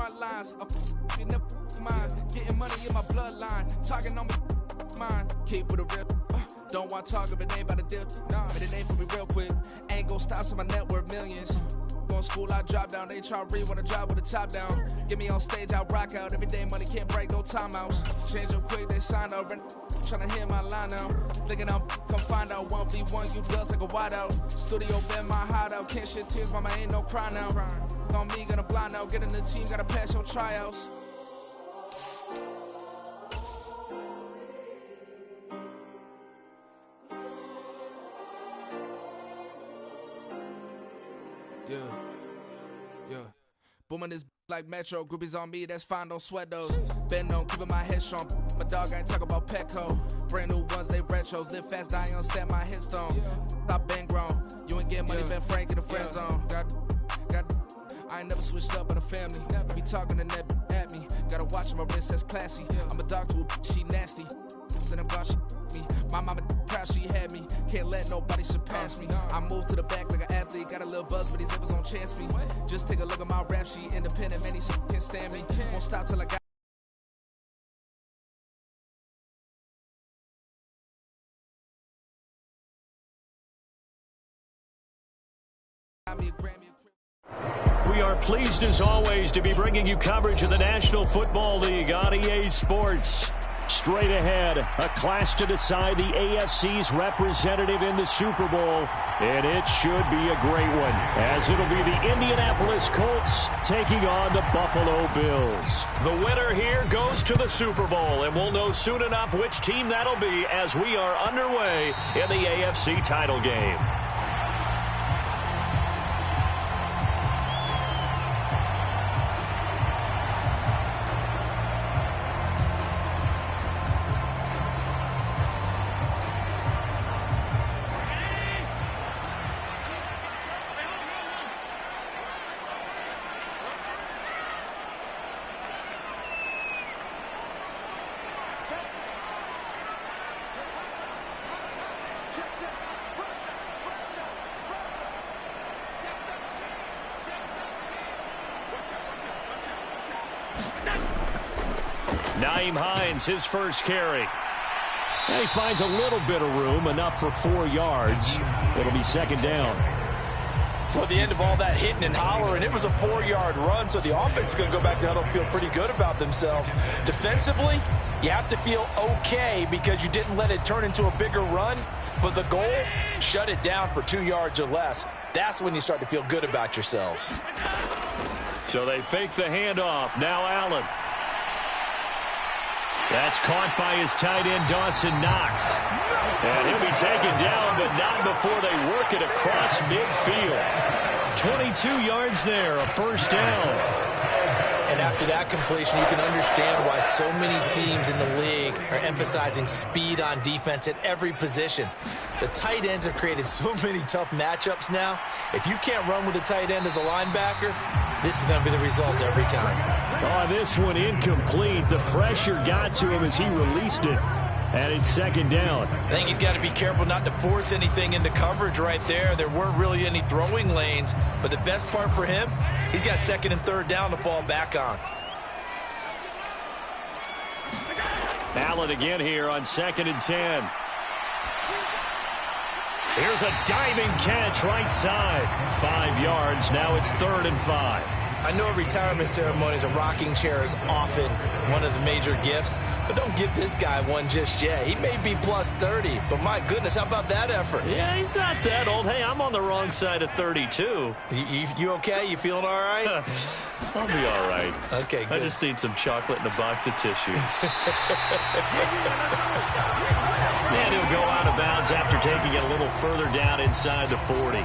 front lines. You never mind. Getting money in my bloodline. Talking on me, mine. Keep with a rip. Don't want to talk if it ain't about to dip. But it ain't for me real quick. Ain't gon' stop till my net worth millions. Going school, I drop down. They try to read when I drive with the top down. Get me on stage, I rock out. Every day money can't break, go timeouts. Change up quick, they sign up. Tryna hear my line now. Thinking I'm come find out 1v1, you dust like a wideout. Studio been my hideout. Can't shed tears, mama, ain't no cry now. On me, gonna blind out. Get in the team, gotta pass your tryouts. Yeah. Booming this like Metro. Groupies on me, that's fine, don't sweat those. Bend on, keeping my head strong. My dog ain't talk about Petco. Brand new ones, they retros. Live fast, die on stand my headstone. Stop been grown. You ain't getting money, been Frank in the friend zone. I ain't never switched up in a family. Be talking to that at me. Gotta watch my wrist, that's classy. I'm a dog to a she nasty. And I'm glad she me. My mama proud she had me. Can't let nobody surpass me. I moved to the back like an athlete. Got a little buzz, but these zippers don't chance me. Just take a look at my rap sheet. Independent, man, these can't stand me. Won't stop till I got me a Grammy. We are pleased as always to be bringing you coverage of the National Football League on EA Sports. Straight ahead, a clash to decide the AFC's representative in the Super Bowl, and it should be a great one, as it'll be the Indianapolis Colts taking on the Buffalo Bills. The winner here goes to the Super Bowl, and we'll know soon enough which team that'll be as we are underway in the AFC title game. Nyheim Hines, his first carry. And he finds a little bit of room, enough for 4 yards. It'll be second down. Well, at the end of all that hitting and hollering, it was a 4-yard run, so the offense is going to go back down and feel pretty good about themselves. Defensively, you have to feel okay because you didn't let it turn into a bigger run, but the goal, shut it down for 2 yards or less. That's when you start to feel good about yourselves. So they fake the handoff. Now Allen. That's caught by his tight end, Dawson Knox. And he'll be taken down, but not before they work it across midfield. 22 yards there, a first down. And after that completion, you can understand why so many teams in the league are emphasizing speed on defense at every position. The tight ends have created so many tough matchups now. If you can't run with a tight end as a linebacker, this is going to be the result every time. Oh, this one incomplete. The pressure got to him as he released it. And it's second down. I think he's got to be careful not to force anything into coverage right there. There weren't really any throwing lanes. But the best part for him, he's got second and third down to fall back on. Allen again here on 2nd and 10. Here's a diving catch right side. 5 yards. Now it's 3rd and 5. I know at retirement ceremonies, a rocking chair is often one of the major gifts, but don't give this guy one just yet. He may be plus 30, but my goodness, how about that effort? Yeah, he's not that old. Hey, I'm on the wrong side of 32. You okay? You feeling all right? I'll be all right. Okay, good. I just need some chocolate and a box of tissues. And he'll go out of bounds after taking it a little further down inside the 40.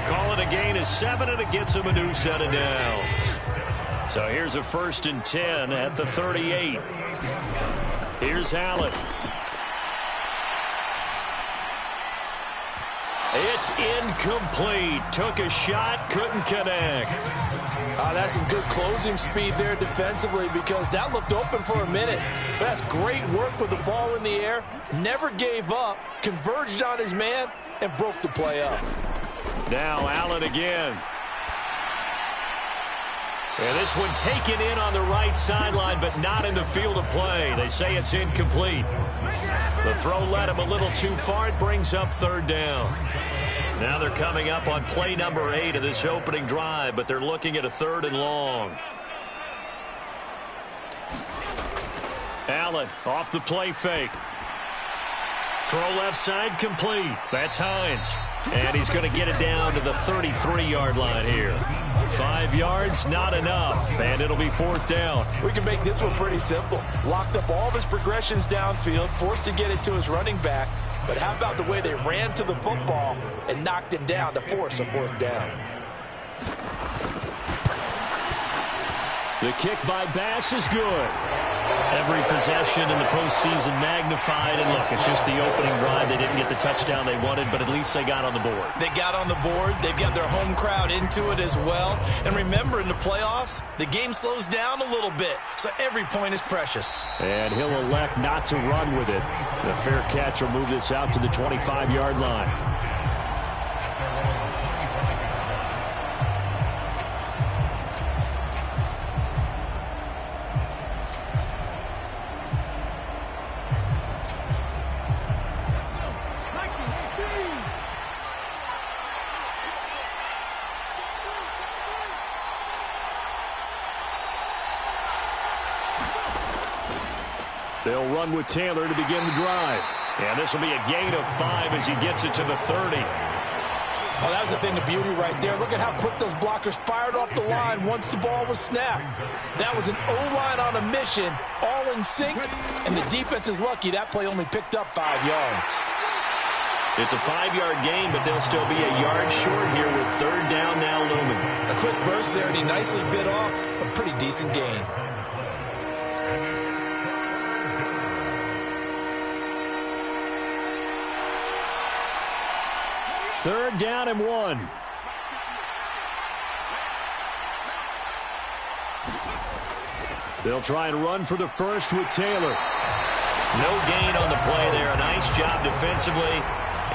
Calling a gain of 7, and it gets him a new set of downs. So here's a 1st and 10 at the 38. Here's Allen. It's incomplete. Took a shot, couldn't connect. That's some good closing speed there defensively because that looked open for a minute. But that's great work with the ball in the air. Never gave up, converged on his man, and broke the play up. Now Allen again. And this one taken in on the right sideline, but not in the field of play. They say it's incomplete. The throw led him a little too far. It brings up third down. Now they're coming up on play number 8 of this opening drive, but they're looking at a 3rd and long. Allen off the play fake. Throw left side complete. That's Hines. And he's going to get it down to the 33-yard line here. 5 yards, not enough. And it'll be 4th down. We can make this one pretty simple. Locked up all of his progressions downfield, forced to get it to his running back. But how about the way they ran to the football and knocked him down to force a 4th down? The kick by Bass is good. Every possession in the postseason magnified. And look, it's just the opening drive. They didn't get the touchdown they wanted, but at least they got on the board. They got on the board. They've got their home crowd into it as well. And remember, in the playoffs, the game slows down a little bit, so every point is precious. And he'll elect not to run with it. The fair catch will move this out to the 25-yard line. They'll run with Taylor to begin the drive. And this will be a gain of 5 as he gets it to the 30. Oh, that was a thing of beauty right there. Look at how quick those blockers fired off the line once the ball was snapped. That was an O-line on a mission, all in sync, and the defense is lucky that play only picked up 5 yards. It's a 5-yard gain, but they'll still be a yard short here with 3rd down now looming. A quick burst there, and he nicely bit off a pretty decent gain. Third down and 1. They'll try and run for the first with Taylor. No gain on the play there. A nice job defensively.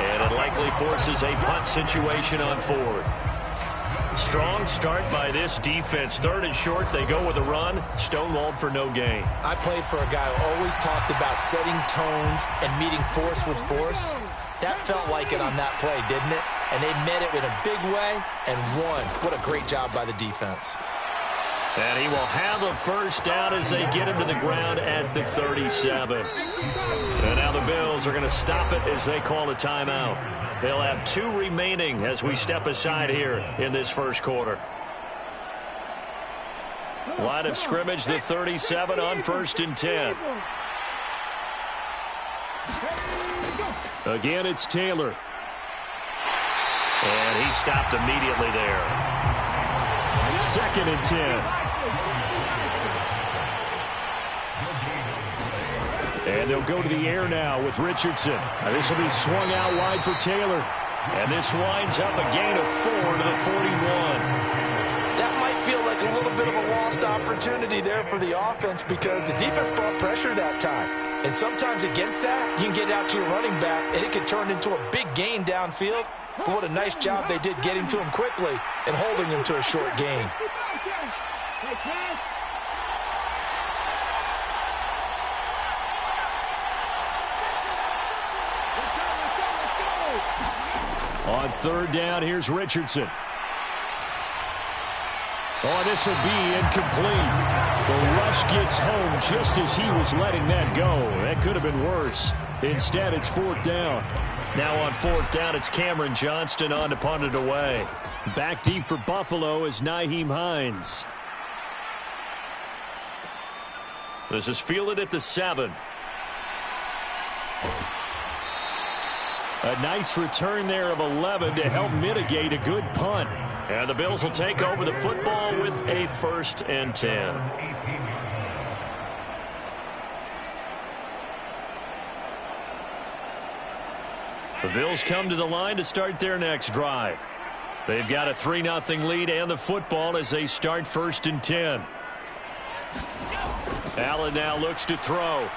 And it likely forces a punt situation on 4th. Strong start by this defense. 3rd and short, they go with a run. Stonewalled for no gain. I played for a guy who always talked about setting tones and meeting force with force. That felt like it on that play, didn't it? And they met it in a big way and won. What a great job by the defense. And he will have a first down as they get him to the ground at the 37. And now the Bills are going to stop it as they call a timeout. They'll have 2 remaining as we step aside here in this first quarter. Line of scrimmage, the 37 on 1st and 10. Again, it's Taylor. And he stopped immediately there. 2nd and 10. And they'll go to the air now with Richardson. This will be swung out wide for Taylor. And this winds up a gain of 4 to the 41. That might feel like a little bit of a lost opportunity there for the offense because the defense brought pressure that time. And sometimes against that, you can get out to your running back, and it can turn into a big gain downfield. But what a nice job they did getting to him quickly and holding him to a short gain. On 3rd down, here's Richardson. Oh, this will be incomplete. The rush gets home just as he was letting that go. That could have been worse. Instead, it's 4th down. Now on 4th down, it's Cameron Johnston on to punt it away. Back deep for Buffalo is Nyheim Hines. This is fielded at the 7. A nice return there of 11 to help mitigate a good punt. And the Bills will take over the football with a 1st and 10. The Bills come to the line to start their next drive. They've got a 3-0 lead and the football as they start 1st and 10. Allen now looks to throw.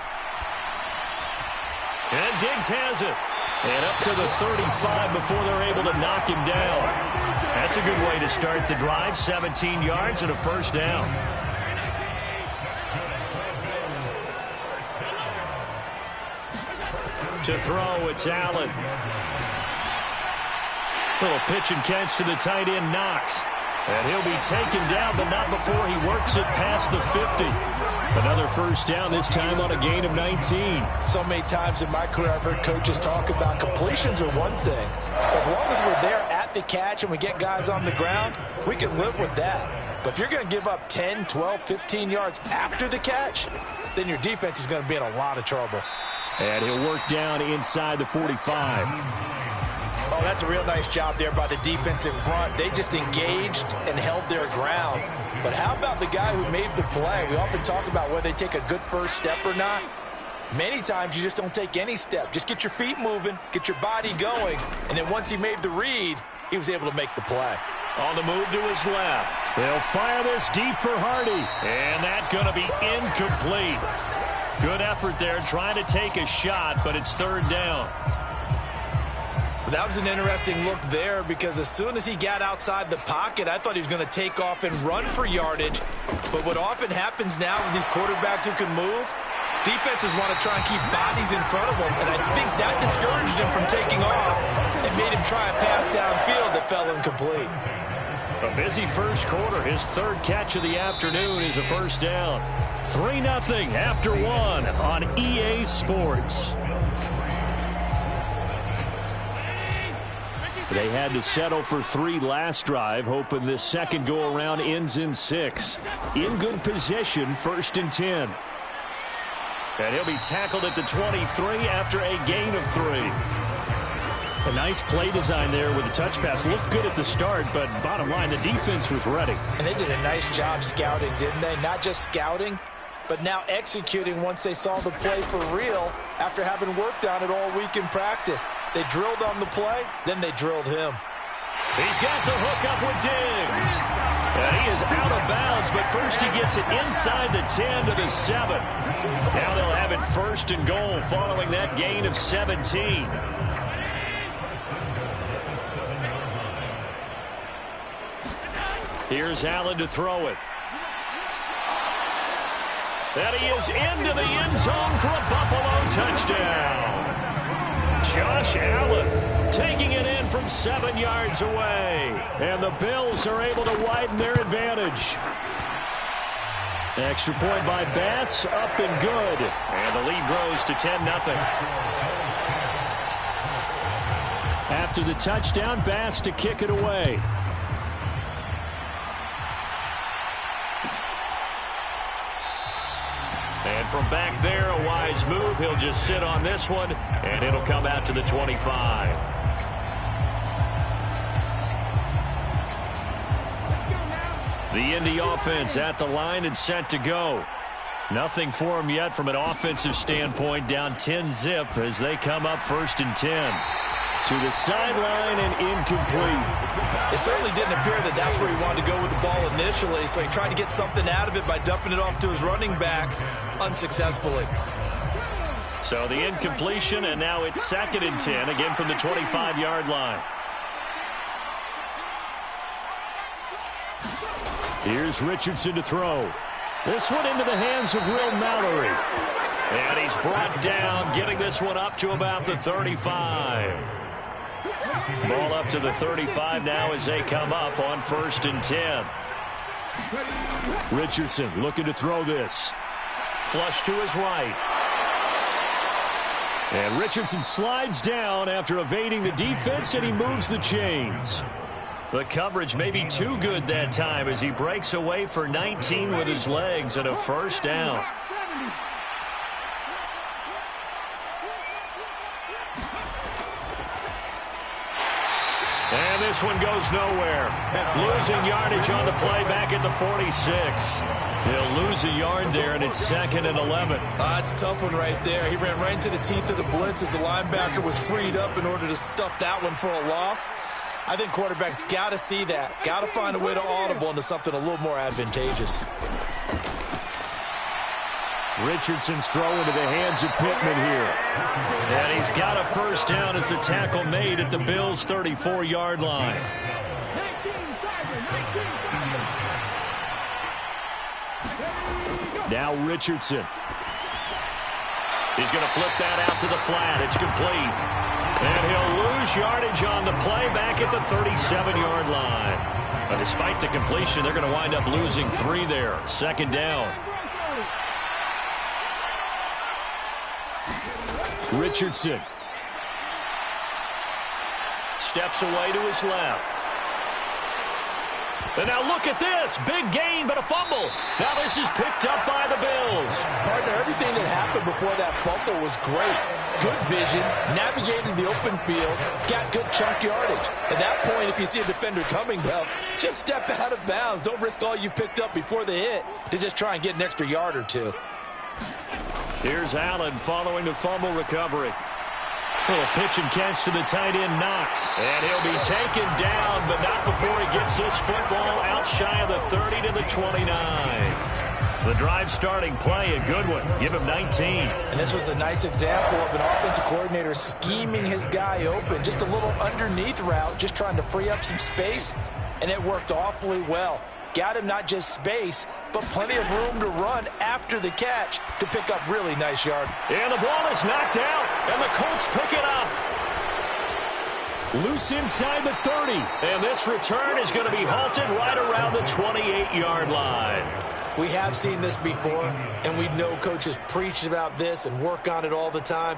And Diggs has it. And up to the 35 before they're able to knock him down. At That's a good way to start the drive. 17 yards and a first down. To throw, it's Allen. Little pitch and catch to the tight end, Knox. And he'll be taken down, but not before he works it past the 50. Another first down, this time on a gain of 19. So many times in my career I've heard coaches talk about completions are one thing. As long as we're there at the catch and we get guys on the ground, we can live with that. But if you're going to give up 10, 12, 15 yards after the catch, then your defense is going to be in a lot of trouble. And he'll work down inside the 45. Oh, that's a real nice job there by the defensive front. They just engaged and held their ground. But how about the guy who made the play? We often talk about whether they take a good first step or not. Many times you just don't take any step. Just get your feet moving, get your body going, and then once he made the read, he was able to make the play. On the move to his left. They'll fire this deep for Hardy. And that's going to be incomplete. Good effort there trying to take a shot, but it's third down. That was an interesting look there because as soon as he got outside the pocket, I thought he was going to take off and run for yardage. But what often happens now with these quarterbacks who can move, defenses want to try and keep bodies in front of them, and I think that discouraged him from taking off and made him try a pass downfield that fell incomplete. A busy first quarter. His third catch of the afternoon is a first down. 3-0 after one on EA Sports. They had to settle for 3 last drive, hoping this second go-around ends in 6. In good position, 1st and 10. And he'll be tackled at the 23 after a gain of 3. A nice play design there with the touch pass. Looked good at the start, but bottom line, the defense was ready. And they did a nice job scouting, didn't they? Not just scouting, but now executing once they saw the play for real after having worked on it all week in practice. They drilled on the play, then they drilled him. He's got the hook up with Diggs. And he is out of bounds, but first he gets it inside the 10 to the 7. Now they'll have it 1st and goal following that gain of 17. Here's Allen to throw it. And he is into the end zone for a Buffalo touchdown. Josh Allen taking it in from 7 yards away. And the Bills are able to widen their advantage. Extra point by Bass, up and good. And the lead grows to 10-0. After the touchdown, Bass to kick it away. And from back there, a wise move. He'll just sit on this one, and it'll come out to the 25. The Indy offense at the line and set to go. Nothing for them yet from an offensive standpoint, down 10-zip as they come up 1st and 10. To the sideline and incomplete. It certainly didn't appear that that's where he wanted to go with the ball initially, so he tried to get something out of it by dumping it off to his running back unsuccessfully. So the incompletion, and now it's 2nd and 10, again from the 25-yard line. Here's Richardson to throw. This one into the hands of Will Mallory. And he's brought down, getting this one up to about the 35. Ball up to the 35 now as they come up on 1st and 10. Richardson looking to throw this. Flush to his right. And Richardson slides down after evading the defense, and he moves the chains. The coverage may be too good that time as he breaks away for 19 with his legs and a first down. And this one goes nowhere. Losing yardage on the play back at the 46. He'll lose a yard there, and it's 2nd and 11. That's a tough one right there. He ran right into the teeth of the blitz as the linebacker was freed up in order to stuff that one for a loss. I think quarterbacks got to see that. Got to find a way to audible into something a little more advantageous. Richardson's throw into the hands of Pittman here. And he's got a first down as a tackle made at the Bills' 34-yard line. Now Richardson. He's going to flip that out to the flat. It's complete. And he'll lose yardage on the play back at the 37-yard line. But despite the completion, they're going to wind up losing 3 there. Second down. Richardson. Steps away to his left. And now look at this. Big gain, but a fumble. Now this is picked up by the Bills. Partner, everything that happened before that fumble was great. Good vision, navigated the open field, got good chunk yardage. At that point, if you see a defender coming, well, just step out of bounds. Don't risk all you picked up before the hit to just try and get an extra yard or two. Here's Allen following the fumble recovery. Little pitch and catch to the tight end, Knox. And he'll be taken down, but not before he gets this football out shy of the 30 to the 29. The drive starting play, a good one. Give him 19. And this was a nice example of an offensive coordinator scheming his guy open. Just a little underneath route, just trying to free up some space, and it worked awfully well. Got him not just space, but plenty of room to run after the catch to pick up really nice yard. And the ball is knocked out, and the Colts pick it up. Loose inside the 30, and this return is going to be halted right around the 28-yard line. We have seen this before, and we know coaches preach about this and work on it all the time.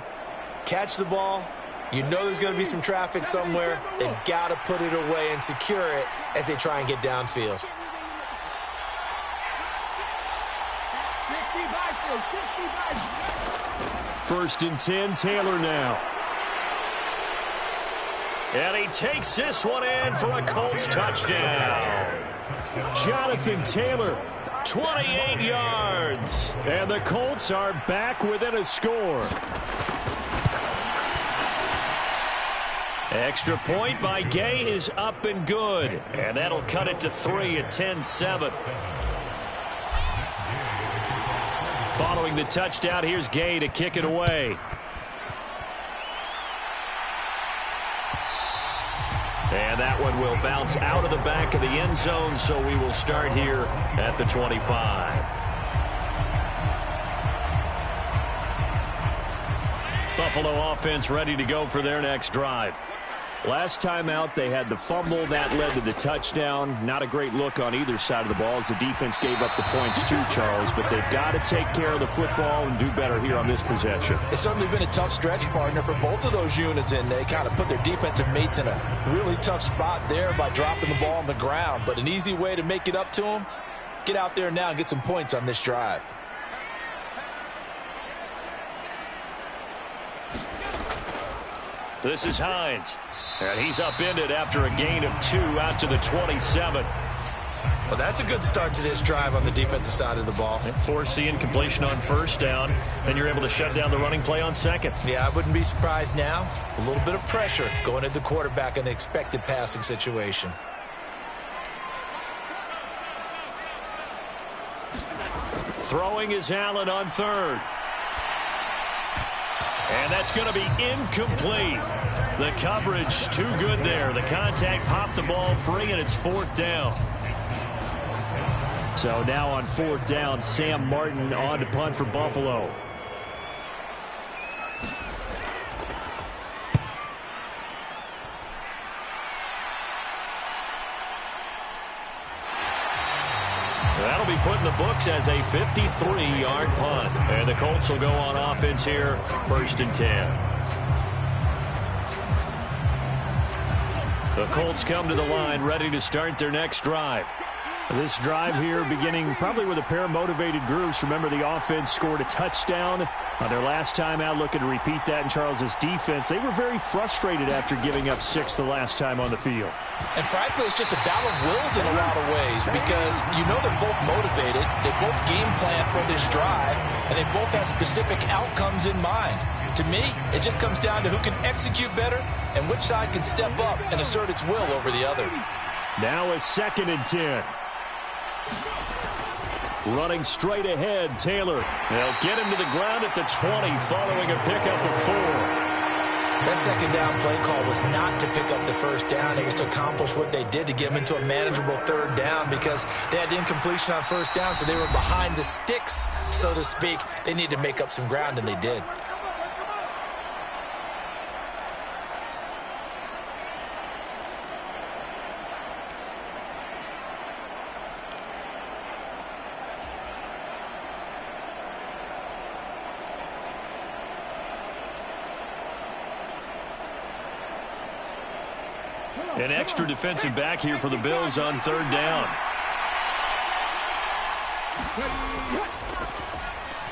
Catch the ball. You know there's going to be some traffic somewhere. They've got to put it away and secure it as they try and get downfield. First and 10, Taylor now. And he takes this one in for a Colts touchdown. Jonathan Taylor, 28 yards. And the Colts are back within a score. Extra point by Gay is up and good. And that'll cut it to 3 at 10-7. Following the touchdown, here's Gay to kick it away. And that one will bounce out of the back of the end zone, so we will start here at the 25. Buffalo offense ready to go for their next drive. Last time out, they had the fumble. That led to the touchdown. Not a great look on either side of the ball as the defense gave up the points too, Charles. But they've got to take care of the football and do better here on this possession. It's certainly been a tough stretch, partner, for both of those units, and they kind of put their defensive mates in a really tough spot there by dropping the ball on the ground. But an easy way to make it up to them, get out there now and get some points on this drive. This is Hines. And he's upended after a gain of 2 out to the 27. Well, that's a good start to this drive on the defensive side of the ball. Force the incompletion on first down, then you're able to shut down the running play on second. Yeah, I wouldn't be surprised now. A little bit of pressure going at the quarterback in an expected passing situation. Throwing is Allen on third. And that's going to be incomplete. The coverage too good there. The contact popped the ball free, and it's 4th down. So now on 4th down, Sam Martin on to punt for Buffalo. That'll be put in the books as a 53-yard punt. And the Colts will go on offense here, 1st and 10. The Colts come to the line ready to start their next drive. This drive here beginning probably with a pair of motivated groups. Remember, the offense scored a touchdown on their last time out. Looking to repeat that in Charles's defense. They were very frustrated after giving up 6 the last time on the field. And frankly, it's just a battle of wills in a lot of ways because you know they're both motivated. They both game plan for this drive, and they both have specific outcomes in mind. To me, it just comes down to who can execute better and which side can step up and assert its will over the other. Now a 2nd and 10. Running straight ahead, Taylor. They'll get him to the ground at the 20 following a pickup of 4. That second down play call was not to pick up the first down. It was to accomplish what they did, to get them into a manageable third down, because they had incompletion on first down, so they were behind the sticks, so to speak. They needed to make up some ground, and they did. An extra defensive back here for the Bills on third down.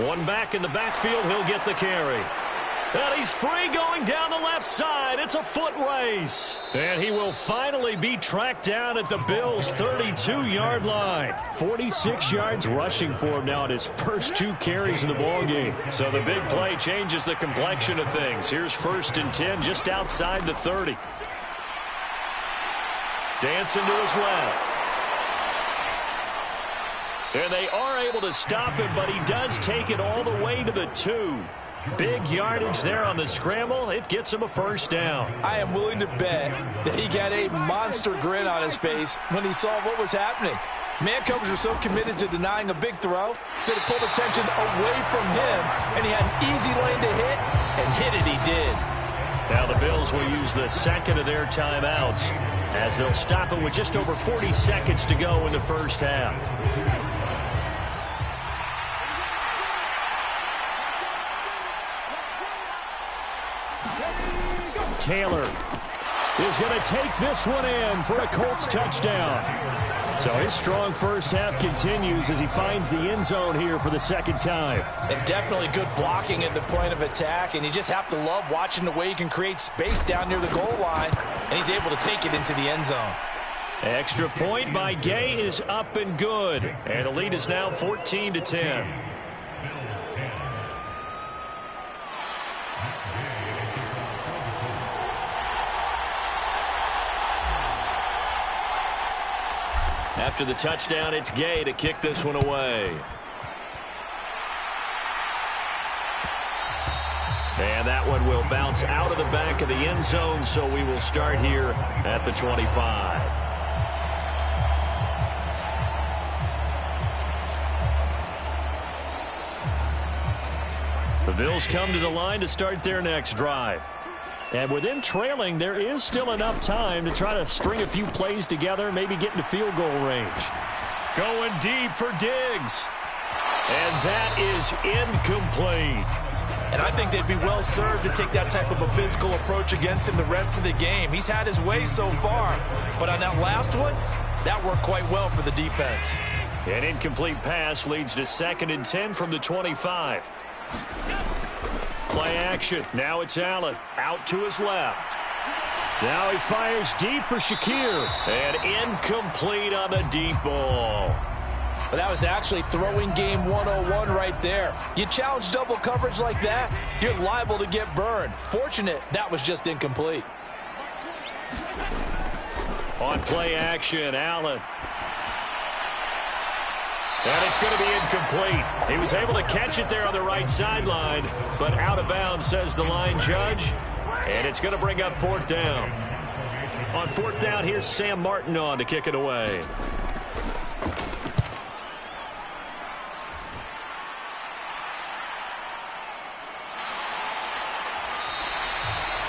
One back in the backfield. He'll get the carry. And he's free going down the left side. It's a foot race. And he will finally be tracked down at the Bills' 32-yard line. 46 yards rushing for him now at his first 2 carries in the ballgame. So the big play changes the complexion of things. Here's 1st and 10 just outside the 30. Dancing to his left. And they are able to stop him, but he does take it all the way to the 2. Big yardage there on the scramble. It gets him a first down. I am willing to bet that he got a monster grin on his face when he saw what was happening. Man coverage were so committed to denying a big throw that it pulled attention away from him, and he had an easy lane to hit, and hit it he did. Now the Bills will use the second of their timeouts as they'll stop it with just over 40 seconds to go in the first half. Taylor is going to take this one in for a Colts touchdown. So his strong first half continues as he finds the end zone here for the second time. And definitely good blocking at the point of attack, and you just have to love watching the way he can create space down near the goal line, and he's able to take it into the end zone. Extra point by Gay is up and good, and the lead is now 14-10. After the touchdown, it's Gay to kick this one away. And that one will bounce out of the back of the end zone, so we will start here at the 25. The Bills come to the line to start their next drive. And with them trailing, there is still enough time to try to string a few plays together, maybe get into field goal range. Going deep for Diggs. And that is incomplete. And I think they'd be well served to take that type of a physical approach against him the rest of the game. He's had his way so far, but on that last one, that worked quite well for the defense. An incomplete pass leads to 2nd and 10 from the 25. Play action. Now it's Allen. Out to his left. Now he fires deep for Shakir. And incomplete on the deep ball. But that was actually throwing game 101 right there. You challenge double coverage like that, you're liable to get burned. Fortunate that was just incomplete. On play action, Allen. And it's going to be incomplete. He was able to catch it there on the right sideline, but out of bounds, says the line judge. And it's going to bring up 4th down. On 4th down, here's Sam Martin on to kick it away.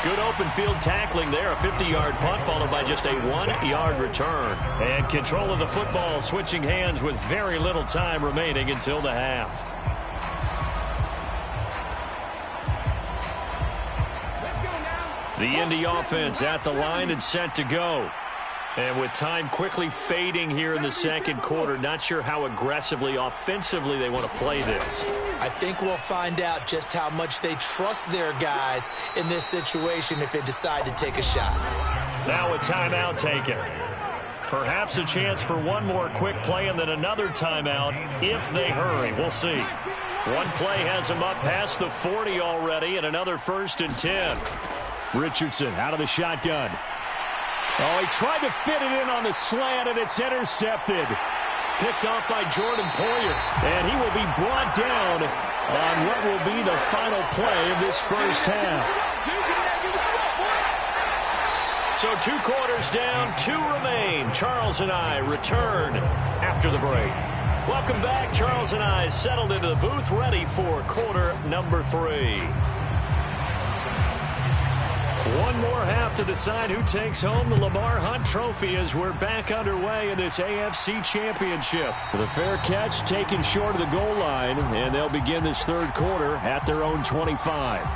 Good open field tackling there. A 50-yard punt followed by just a 1-yard return. And control of the football switching hands with very little time remaining until the half. The Indy offense at the line and set to go. And with time quickly fading here in the second quarter, not sure how aggressively, offensively they want to play this. I think we'll find out just how much they trust their guys in this situation if they decide to take a shot. Now a timeout taken. Perhaps a chance for one more quick play and then another timeout if they hurry. We'll see. One play has them up past the 40 already and another 1st and 10. Richardson out of the shotgun. Oh, he tried to fit it in on the slant, and it's intercepted. Picked off by Jordan Poyer. And he will be brought down on what will be the final play of this first half. So 2 quarters down, 2 remain. Charles and I return after the break. Welcome back. Charles and I settled into the booth, ready for quarter number 3. One more half to decide who takes home the Lamar Hunt Trophy as we're back underway in this AFC Championship. The fair catch taken short of the goal line, and they'll begin this third quarter at their own 25.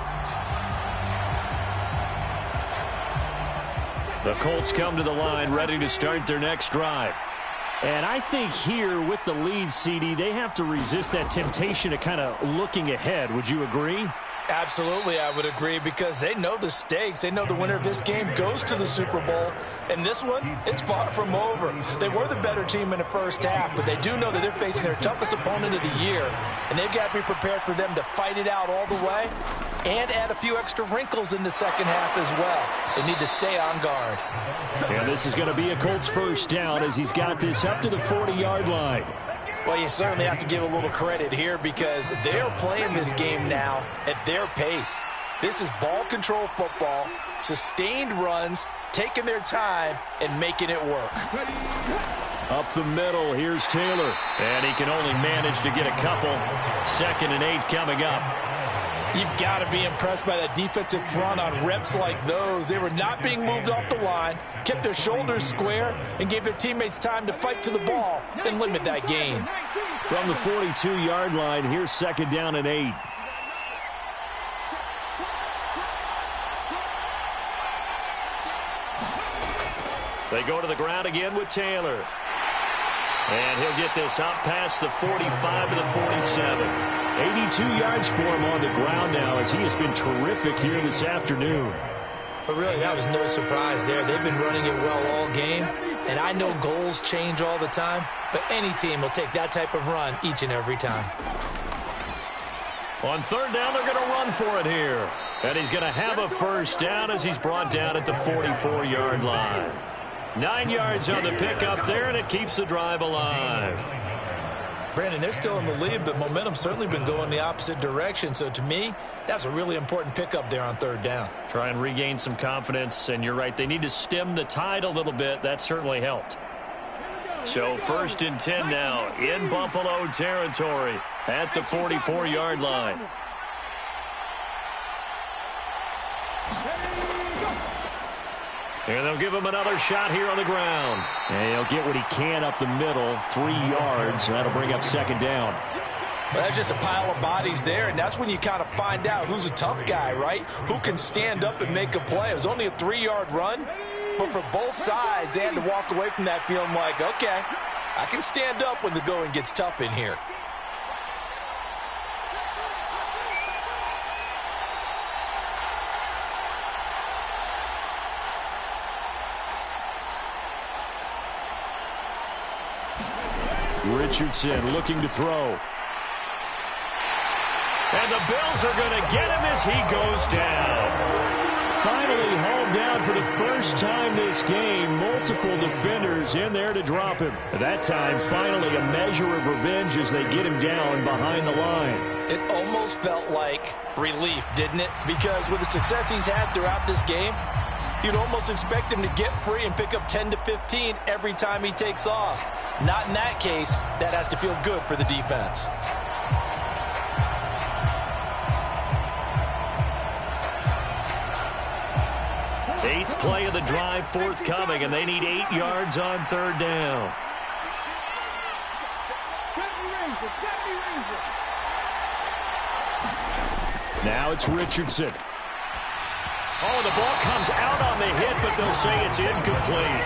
The Colts come to the line, ready to start their next drive. And I think here with the lead, CD, they have to resist that temptation of kind of looking ahead. Would you agree? Absolutely, I would agree, because they know the stakes. They know the winner of this game goes to the Super Bowl. And this one, it's far from over. They were the better team in the first half, but they do know that they're facing their toughest opponent of the year. And they've got to be prepared for them to fight it out all the way and add a few extra wrinkles in the second half as well. They need to stay on guard. And this is going to be a Colts first down as he's got this up to the 40-yard line. Well, you certainly have to give a little credit here because they're playing this game now at their pace. This is ball control football, sustained runs, taking their time, and making it work. Up the middle, here's Taylor. And he can only manage to get a couple. 2nd and 8 coming up. You've got to be impressed by that defensive front on reps like those. They were not being moved off the line, kept their shoulders square, and gave their teammates time to fight to the ball and limit that gain. From the 42-yard line, here's 2nd down and 8. They go to the ground again with Taylor. And he'll get this up past the 45 to the 47. 82 yards for him on the ground now as he has been terrific here this afternoon. But really, that was no surprise there. They've been running it well all game. And I know goals change all the time, but any team will take that type of run each and every time. On 3rd down, they're going to run for it here. And he's going to have a first down as he's brought down at the 44-yard line. 9 yards on the pickup there, and it keeps the drive alive. Brandon, they're still in the lead, but momentum's certainly been going the opposite direction. So to me, that's a really important pickup there on 3rd down. Try and regain some confidence, and you're right. They need to stem the tide a little bit. That certainly helped. So 1st and 10 now in Buffalo territory at the 44-yard line. And they'll give him another shot here on the ground. And he'll get what he can up the middle, 3 yards. That'll bring up 2nd down. Well, that's just a pile of bodies there, and that's when you kind of find out who's a tough guy, right? Who can stand up and make a play. It was only a 3-yard run, but for both sides, they had to walk away from that feeling like, okay, I can stand up when the going gets tough in here. Richardson looking to throw. And the Bills are going to get him as he goes down. Finally hauled down for the first time this game. Multiple defenders in there to drop him. At that time, finally a measure of revenge as they get him down behind the line. It almost felt like relief, didn't it? Because with the success he's had throughout this game, you'd almost expect him to get free and pick up 10 to 15 every time he takes off. Not in that case. That has to feel good for the defense. Eighth play of the drive forthcoming, and they need 8 yards on 3rd down. Now it's Richardson. Oh, the ball comes out on the hit, but they'll say it's incomplete.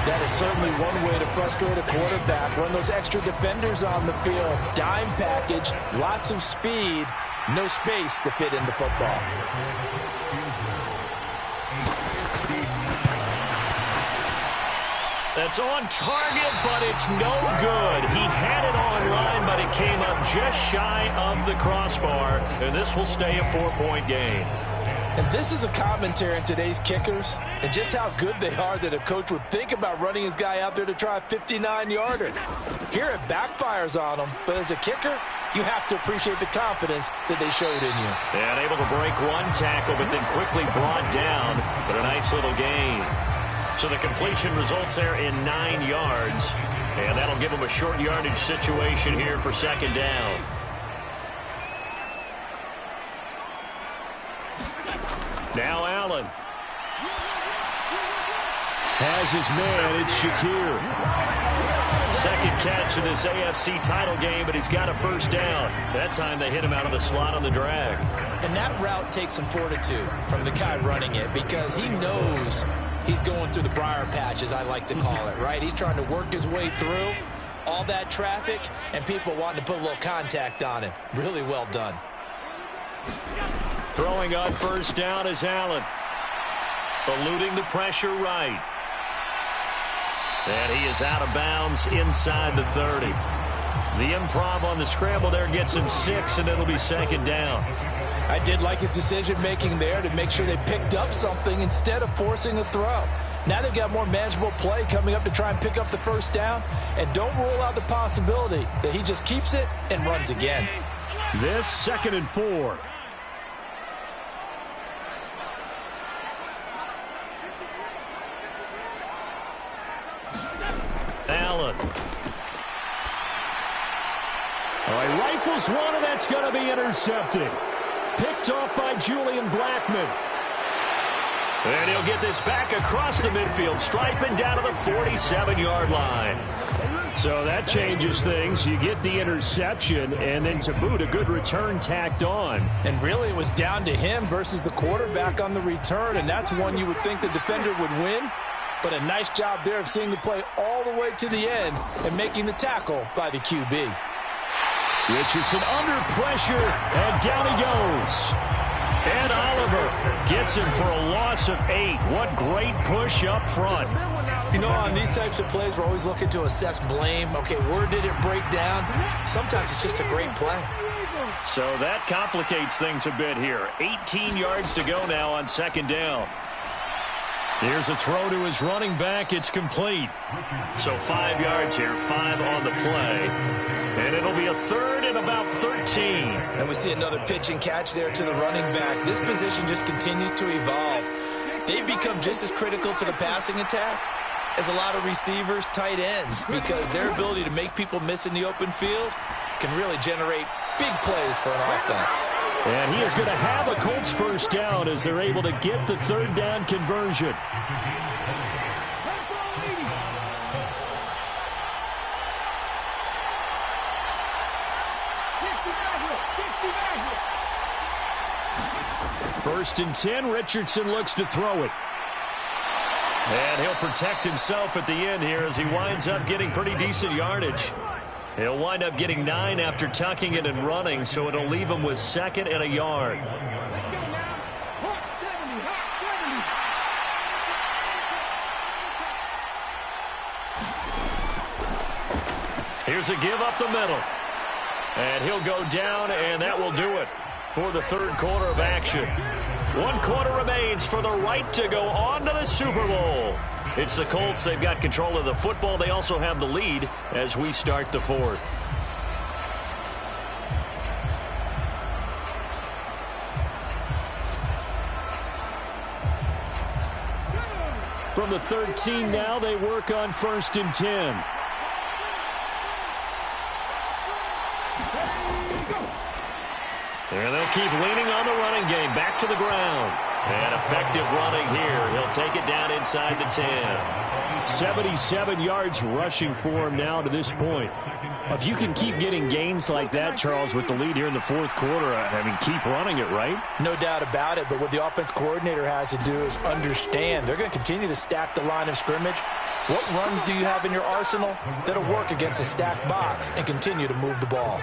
That is certainly one way to frustrate a quarterback. Run those extra defenders on the field. Dime package, lots of speed, no space to fit into football. That's on target, but it's no good. He had it on line, but it came up just shy of the crossbar, and this will stay a 4-point game. And this is a commentary on today's kickers and just how good they are that a coach would think about running his guy out there to try a 59-yarder. Here it backfires on them, but as a kicker, you have to appreciate the confidence that they showed in you. And able to break one tackle, but then quickly brought down. But a nice little gain. So the completion results there in 9 yards. And that'll give them a short yardage situation here for second down. Now Allen has his man. It's Shakir. Second catch of this AFC title game, but he's got a first down. That time they hit him out of the slot on the drag. And that route takes some fortitude from the guy running it because he knows he's going through the briar patch, as I like to call it, right? He's trying to work his way through all that traffic and people wanting to put a little contact on him. Really well done. Throwing on first down is Allen. Eluding the pressure right. And he is out of bounds inside the 30. The improv on the scramble there gets him 6, and it'll be second down. I did like his decision-making there to make sure they picked up something instead of forcing a throw. Now they've got more manageable play coming up to try and pick up the first down, and don't rule out the possibility that he just keeps it and runs again. This 2nd and 4. Allen. All right, rifles one, and that's going to be intercepted. Picked off by Julian Blackman. And he'll get this back across the midfield, striping down to the 47-yard line. So that changes things. You get the interception, and then to boot, a good return tacked on. And really, it was down to him versus the quarterback on the return, and that's one you would think the defender would win. But a nice job there of seeing the play all the way to the end and making the tackle by the QB. Richardson under pressure, and down he goes. And Oliver gets him for a loss of 8. What great push up front. You know, on these types of plays, we're always looking to assess blame. Okay, where did it break down? Sometimes it's just a great play. So that complicates things a bit here. 18 yards to go now on second down. Here's a throw to his running back. It's complete. So 5 yards here, 5 on the play. And it'll be a third and about 13. And we see another pitch and catch there to the running back. This position just continues to evolve. They've become just as critical to the passing attack as a lot of receivers, tight ends, because their ability to make people miss in the open field can really generate big plays for an offense. And he is going to have a Colts first down as they're able to get the third down conversion. First and 10, Richardson looks to throw it. And he'll protect himself at the end here as he winds up getting pretty decent yardage. He'll wind up getting 9 after tucking it and running, so it'll leave him with 2nd and a yard. Here's a give up the middle. And he'll go down, and that will do it for the third quarter of action. 1 quarter remains for the right to go on to the Super Bowl. It's the Colts. They've got control of the football. They also have the lead as we start the fourth. From the 13 now, they work on 1st and 10. And they'll keep leaning on the running game. Back to the ground. And effective running here. He'll take it down inside the 10. 77 yards rushing for him now to this point. If you can keep getting gains like that, Charles, with the lead here in the fourth quarter, I mean, keep running it, right? No doubt about it, but what the offense coordinator has to do is understand. They're going to continue to stack the line of scrimmage. What runs do you have in your arsenal that'll work against a stacked box and continue to move the ball?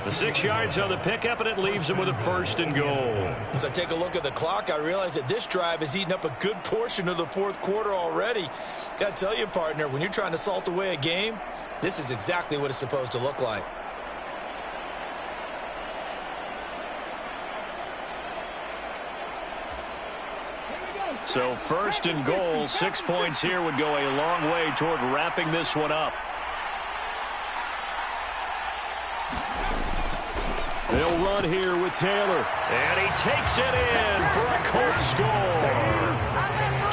The 6 yards on the pickup, and it leaves him with a 1st and goal. As I take a look at the clock, I realize that this drive has eaten up a good portion of the fourth quarter already. Got to tell you, partner, when you're trying to salt away a game, this is exactly what it's supposed to look like. So 1st and goal, 6 points here would go a long way toward wrapping this one up. They'll run here with Taylor. And he takes it in for a Colts score.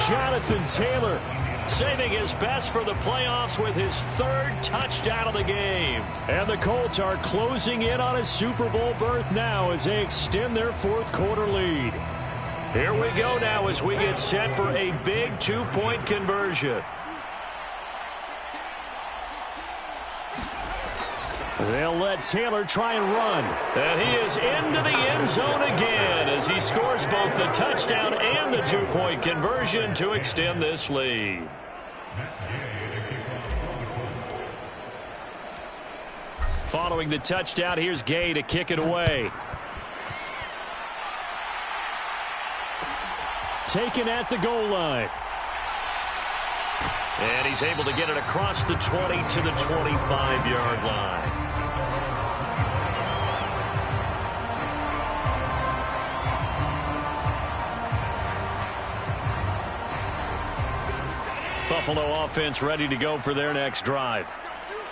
Jonathan Taylor saving his best for the playoffs with his third touchdown of the game. And the Colts are closing in on a Super Bowl berth now as they extend their fourth quarter lead. Here we go now as we get set for a big two-point conversion. They'll let Taylor try and run. And he is into the end zone again as he scores both the touchdown and the two-point conversion to extend this lead. Following the touchdown, here's Gay to kick it away. Taken at the goal line. And he's able to get it across the 20 to the 25-yard line. Buffalo offense ready to go for their next drive.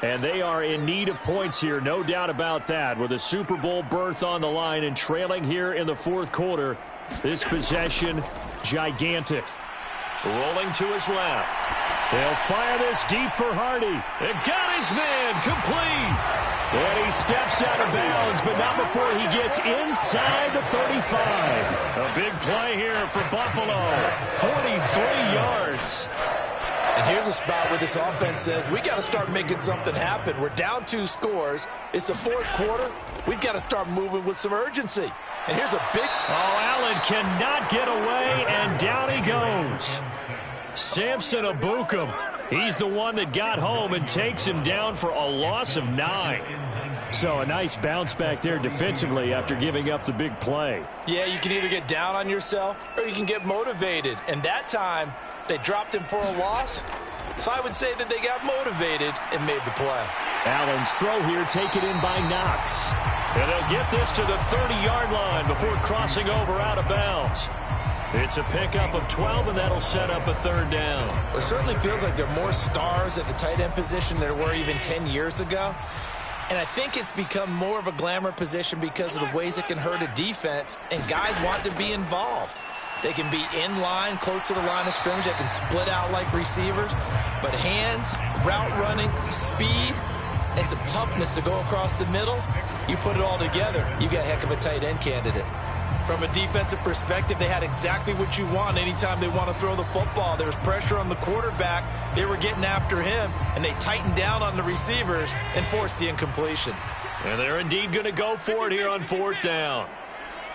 And they are in need of points here, no doubt about that, with a Super Bowl berth on the line and trailing here in the fourth quarter. This possession, gigantic. Rolling to his left. They'll fire this deep for Hardy. It got his man complete. And he steps out of bounds, but not before he gets inside the 35. A big play here for Buffalo. 43 yards. And here's a spot where this offense says, we got to start making something happen. We're down 2 scores. It's the fourth quarter. We've got to start moving with some urgency. And here's a big... Oh, Allen cannot get away, and down he goes. Samson Abukum. He's the one that got home and takes him down for a loss of 9. So a nice bounce back there defensively after giving up the big play. Yeah, you can either get down on yourself or you can get motivated. And that time, they dropped him for a loss. So I would say that they got motivated and made the play. Allen's throw here taken in by Knox. And they'll get this to the 30-yard line before crossing over out of bounds. It's a pickup of 12, and that'll set up a third down. It certainly feels like there are more stars at the tight end position than there were even 10 years ago. And I think it's become more of a glamour position because of the ways it can hurt a defense, and guys want to be involved. They can be in line, close to the line of scrimmage. They can split out like receivers. But hands, route running, speed, and some toughness to go across the middle, you put it all together, you got a heck of a tight end candidate. From a defensive perspective, they had exactly what you want anytime they want to throw the football. There was pressure on the quarterback. They were getting after him, and they tightened down on the receivers and forced the incompletion. And they're indeed going to go for it here on fourth down.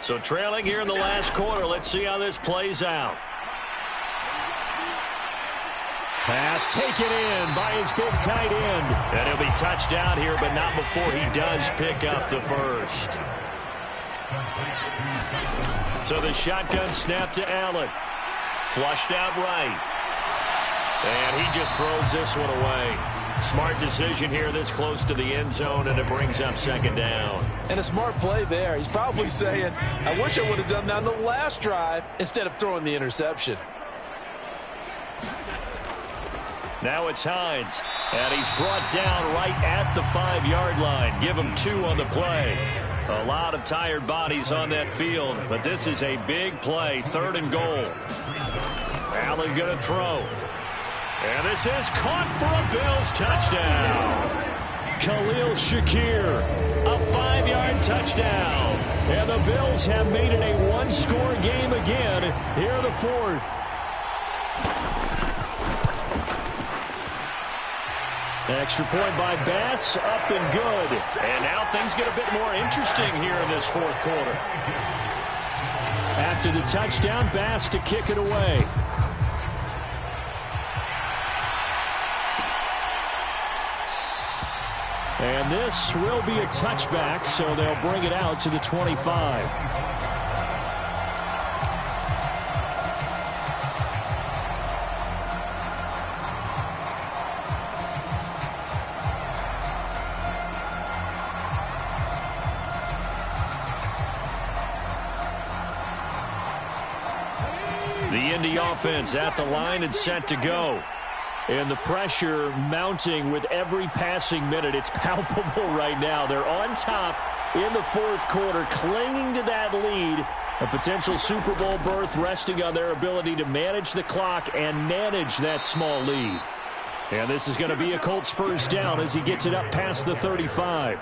So trailing here in the last quarter, let's see how this plays out. Pass taken in by his big tight end. And he'll be touched down here, but not before he does pick up the first. So the shotgun snap to Allen. Flushed out right. And he just throws this one away. Smart decision here this close to the end zone, and it brings up second down. And a smart play there. He's probably saying, I wish I would have done that on the last drive instead of throwing the interception. Now it's Hines, and he's brought down right at the 5-yard line. Give him 2 on the play. A lot of tired bodies on that field, but this is a big play, 3rd and goal. Allen going to throw. And this is caught for a Bills touchdown. Khalil Shakir, a 5-yard touchdown. And the Bills have made it a 1-score game again here in the 4th. Extra point by Bass, up and good. And now things get a bit more interesting here in this 4th quarter. After the touchdown, Bass to kick it away. And this will be a touchback, so they'll bring it out to the 25. The Indy offense at the line and set to go. And the pressure mounting with every passing minute. It's palpable right now. They're on top in the fourth quarter, clinging to that lead. A potential Super Bowl berth resting on their ability to manage the clock and manage that small lead. And this is going to be a Colts first down as he gets it up past the 35.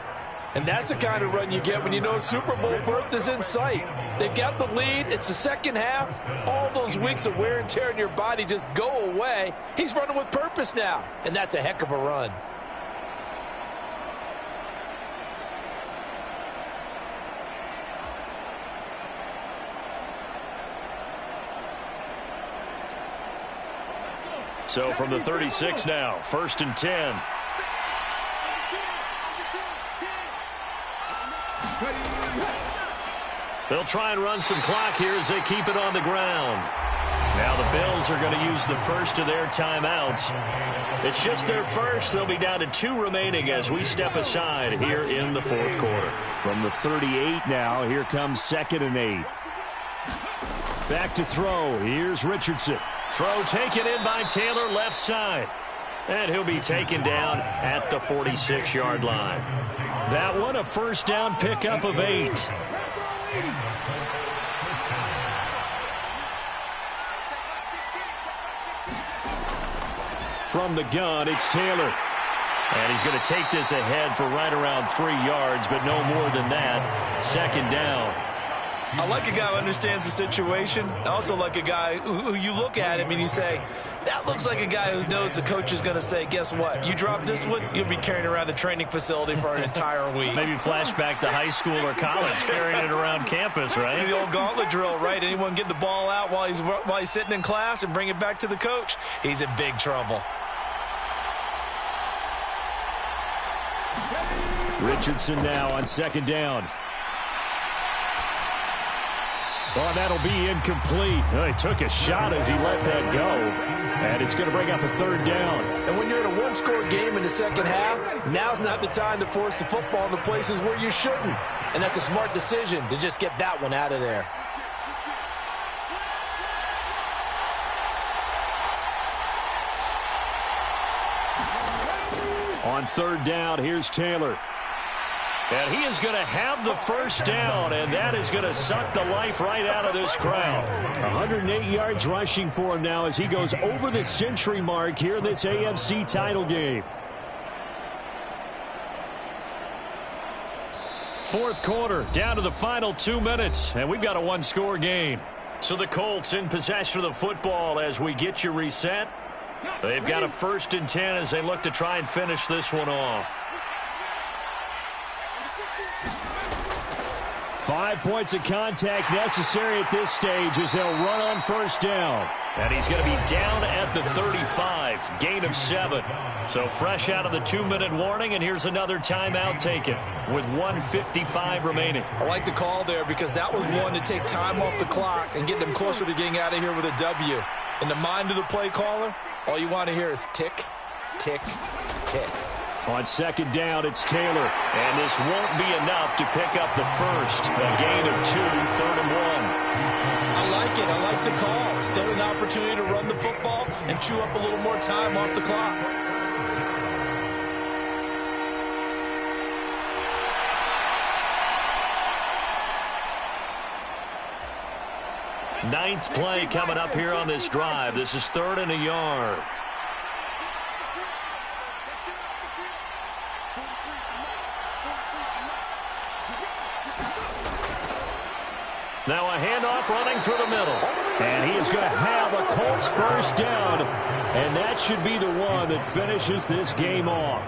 And that's the kind of run you get when you know Super Bowl berth is in sight. They've got the lead. It's the second half. All those weeks of wear and tear in your body just go away. He's running with purpose now, and that's a heck of a run. So from the 36 now, 1st and 10. They'll try and run some clock here as they keep it on the ground. Now the Bills are going to use the first of their timeouts. It's just their first. They'll be down to 2 remaining as we step aside here in the fourth quarter. From the 38 now, here comes 2nd and 8. Back to throw. Here's Richardson. Throw taken in by Taylor, left side. And he'll be taken down at the 46-yard line. That one a first down pickup of 8. From the gun, it's Taylor. And he's going to take this ahead for right around 3 yards, but no more than that. 2nd down. I like a guy who understands the situation. I also like a guy who you look at him and you say, that looks like a guy who knows the coach is going to say, guess what? You drop this one, you'll be carrying around the training facility for an entire week. Maybe flashback to high school or college, carrying it around campus, right? The old gauntlet drill, right? Anyone get the ball out while he's sitting in class and bring it back to the coach? He's in big trouble. Richardson now on 2nd down. Oh, that'll be incomplete. Oh, he took a shot as he let that go. And it's going to bring up a 3rd down. And when you're in a one-score game in the second half, now's not the time to force the football in the places where you shouldn't. And that's a smart decision to just get that one out of there. On 3rd down, here's Taylor. And he is going to have the first down, and that is going to suck the life right out of this crowd. 108 yards rushing for him now as he goes over the century mark here in this AFC title game. Fourth quarter, down to the final 2 minutes, and we've got a one-score game. So the Colts in possession of the football as we get you reset. They've got a 1st and 10 as they look to try and finish this one off. 5 points of contact necessary at this stage as they'll run on 1st down. And he's going to be down at the 35, gain of 7. So fresh out of the 2-minute warning, and here's another timeout taken with 1:55 remaining. I like the call there because that was one to take time off the clock and get them closer to getting out of here with a W. In the mind of the play caller, all you want to hear is tick, tick, tick. On 2nd down, it's Taylor. And this won't be enough to pick up the first. A gain of 2, 3rd and 1. I like it. I like the call. Still an opportunity to run the football and chew up a little more time off the clock. Ninth play coming up here on this drive. This is 3rd and a yard. Now a handoff running through the middle. And he is going to have a Colts first down. And that should be the one that finishes this game off.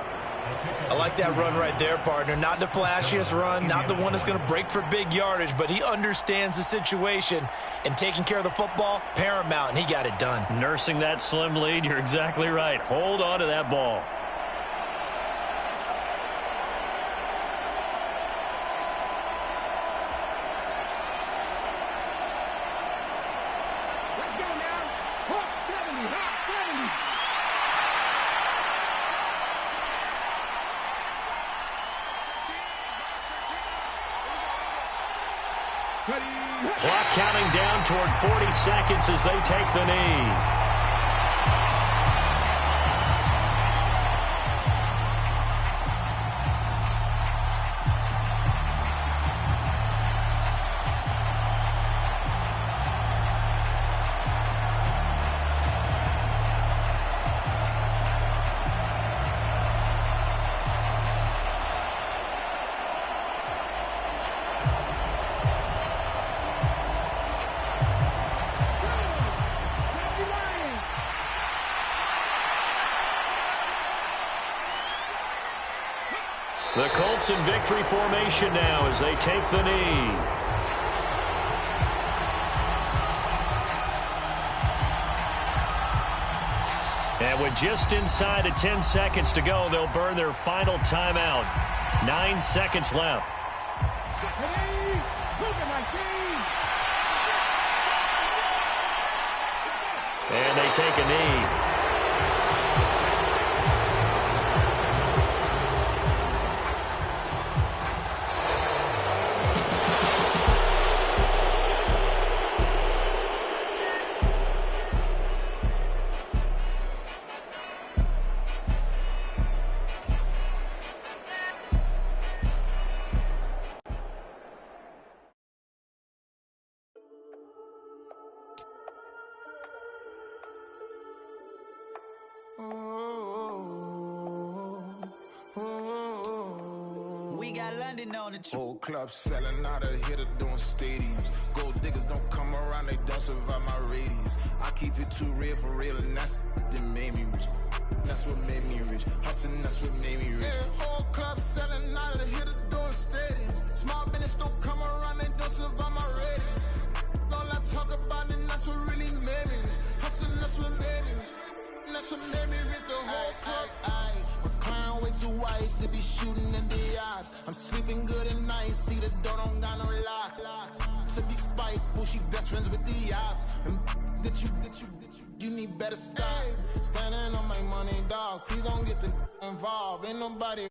I like that run right there, partner. Not the flashiest run, not the one that's going to break for big yardage, but he understands the situation, and taking care of the football, paramount, and he got it done. Nursing that slim lead, you're exactly right. Hold on to that ball. Clock counting down toward 40 seconds as they take the knee. The Colts in victory formation now as they take the knee. And with just inside of 10 seconds to go, they'll burn their final timeout. 9 seconds left. And they take a knee. Whole club selling out of hitter doing stadiums. Gold diggers don't come around, they don't survive my radius. I keep it too real for real, and that's that made me rich. That's what made me rich. Hustling, that's what made me rich. Yeah, whole club selling out of hitters doing stadiums. Small business don't come around, they don't survive my radius. All I talk about, and that's what really made me rich. Hustling, that's what made me rich. That's what made me rich. The whole club. Way too white to be shooting in the eyes. I'm sleeping good at night. See the door don't got no locks. To be spiteful, she best friends with the ops. And you need better style. Standing on my money, dog. Please don't get involved. Ain't nobody.